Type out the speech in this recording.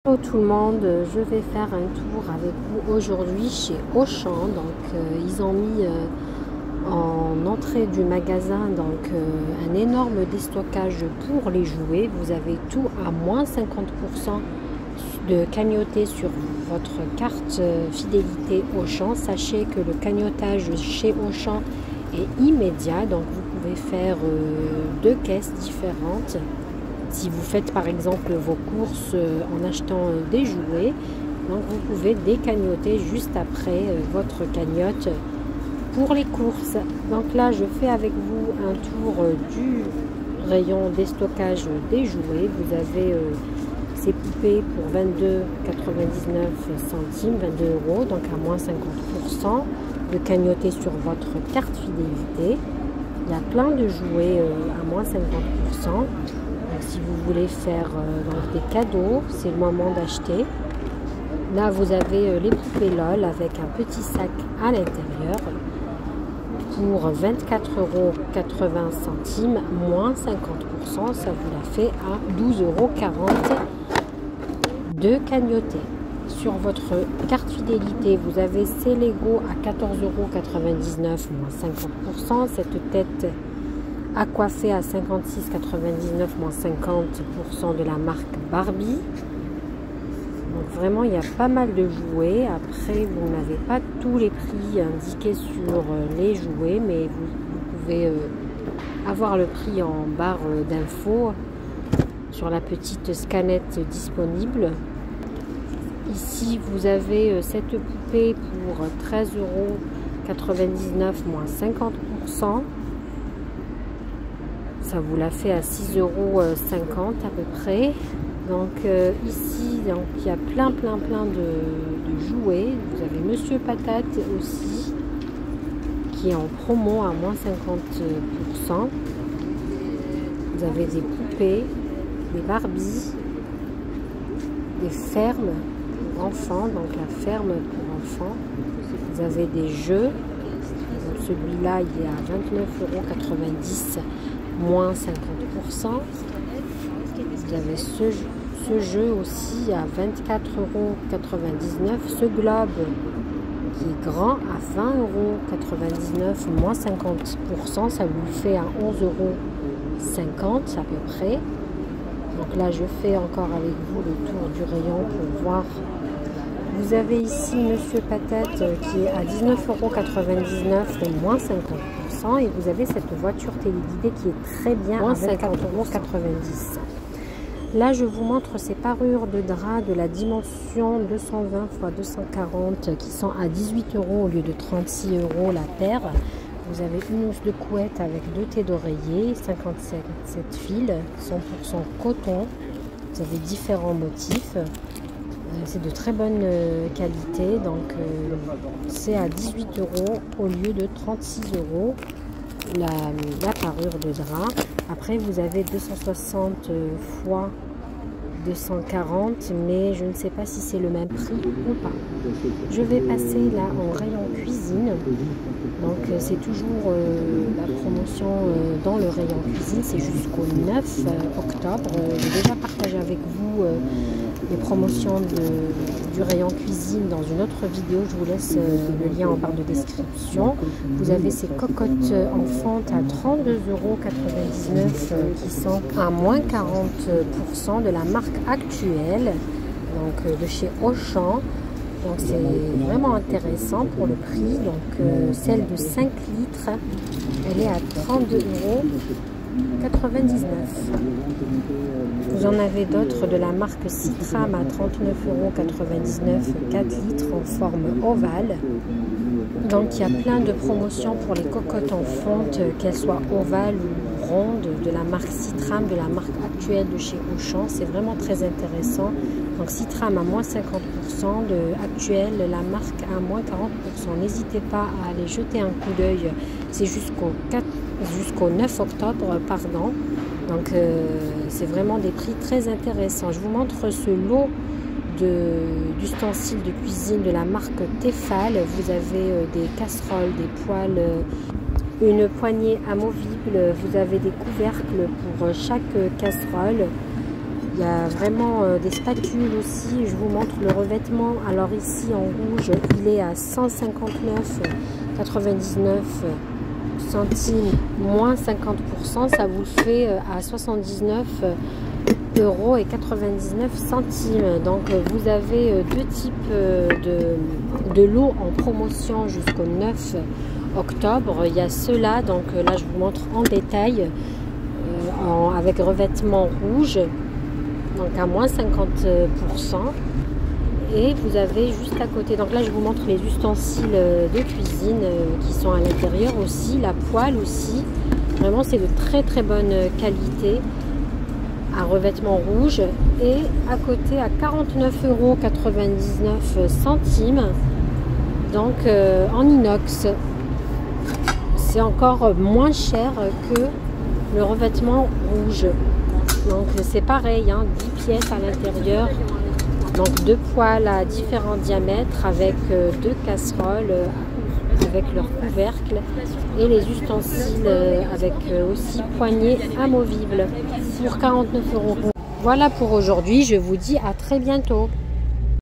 Hello tout le monde, je vais faire un tour avec vous aujourd'hui chez Auchan. Ils ont mis en entrée du magasin un énorme déstockage pour les jouets. Vous avez tout à moins 50% de cagnoté sur votre carte fidélité Auchan. Sachez que le cagnotage chez Auchan est immédiat, donc vous pouvez faire deux caisses différentes. Si vous faites par exemple vos courses en achetant des jouets, donc vous pouvez décagnoter juste après votre cagnotte pour les courses. Donc là, je fais avec vous un tour du rayon déstockage des jouets. Vous avez ces poupées pour 22,99 centimes, 22 €, donc à moins 50% de cagnoter sur votre carte fidélité. Il y a plein de jouets à moins 50%. Si vous voulez faire des cadeaux, c'est le moment d'acheter. Là, vous avez les poupées LOL avec un petit sac à l'intérieur pour 24,80 €, moins 50%. Ça vous la fait à 12,40 € de cagnoté. Sur votre carte fidélité, vous avez ces Lego à 14,99 €, moins 50%. Cette tête à coiffer à 56,99 moins 50% de la marque Barbie. Donc vraiment il y a pas mal de jouets. Après vous n'avez pas tous les prix indiqués sur les jouets, mais vous pouvez avoir le prix en barre d'infos sur la petite scanette disponible. Ici vous avez cette poupée pour 13,99 € moins 50%. Ça vous la fait à 6,50 € à peu près. Donc ici, il y a plein de jouets. Vous avez Monsieur Patate aussi, qui est en promo à moins 50%. Vous avez des poupées, des Barbies, des fermes pour enfants, donc la ferme pour enfants. Vous avez des jeux. Celui-là, il est à 29,90 € moins 50%. Vous avez ce jeu aussi à 24,99 €. Ce globe qui est grand à 20,99 € moins 50%. Ça vous fait à 11,50 € à peu près. Donc là, je fais encore avec vous le tour du rayon pour voir. Vous avez ici Monsieur Patate qui est à 19,99 € moins 50%. Et vous avez cette voiture téléguidée qui est très bien à 24,90 €. Là, je vous montre ces parures de drap de la dimension 220 x 240 qui sont à 18 € au lieu de 36 € la paire. Vous avez une housse de couette avec 2 thés d'oreiller, 57 fils, 100% coton. Vous avez différents motifs. C'est de très bonne qualité, donc c'est à 18 € au lieu de 36 € la parure de drap. Après vous avez 260 x 240, mais je ne sais pas si c'est le même prix ou pas. Je vais passer là en rayon cuisine. Donc c'est toujours la promotion dans le rayon cuisine, c'est jusqu'au 9 octobre. J'ai déjà partagé avec vous les promotions du rayon cuisine dans une autre vidéo. Je vous laisse le lien en barre de description. Vous avez ces cocottes en fonte à 32,99 € qui sont à moins 40% de la marque Actuelle, donc de chez Auchan. Donc c'est vraiment intéressant pour le prix. Donc celle de 5 litres, elle est à 32,99 €. Vous en avez d'autres de la marque Citram à 39,99 €, 4 litres en forme ovale. Donc il y a plein de promotions pour les cocottes en fonte, qu'elles soient ovales ou rondes, de la marque Citram, de la marque Actuelle de chez Auchan. C'est vraiment très intéressant. Donc Citram à moins 50%, de Actuelle, la marque à moins 40%. N'hésitez pas à aller jeter un coup d'œil. C'est jusqu'au 9 octobre, pardon. Donc c'est vraiment des prix très intéressants. Je vous montre ce lot d'ustensiles de cuisine de la marque Tefal. Vous avez des casseroles, des poêles, une poignée amovible. Vous avez des couvercles pour chaque casserole. Il Il y a vraiment des spatules aussi. Je vous montre le revêtement. Alors ici en rouge, il est à 159,99 centimes moins 50%. Ça vous le fait à 79,99 €. Donc vous avez deux types de lots en promotion jusqu'au 9 octobre. Il y a ceux-là, donc là je vous montre en détail avec revêtement rouge, donc à moins 50%. Et vous avez juste à côté, donc là je vous montre les ustensiles de cuisine qui sont à l'intérieur aussi, la poêle aussi. Vraiment c'est de très très bonne qualité, à revêtement rouge. Et à côté à 49,99 €, donc en inox. C'est encore moins cher que le revêtement rouge. Donc c'est pareil, hein, 10 pièces à l'intérieur. Donc deux poêles à différents diamètres avec deux casseroles avec leur couvercle et les ustensiles avec aussi poignées amovibles pour 49 €. Voilà pour aujourd'hui, je vous dis à très bientôt.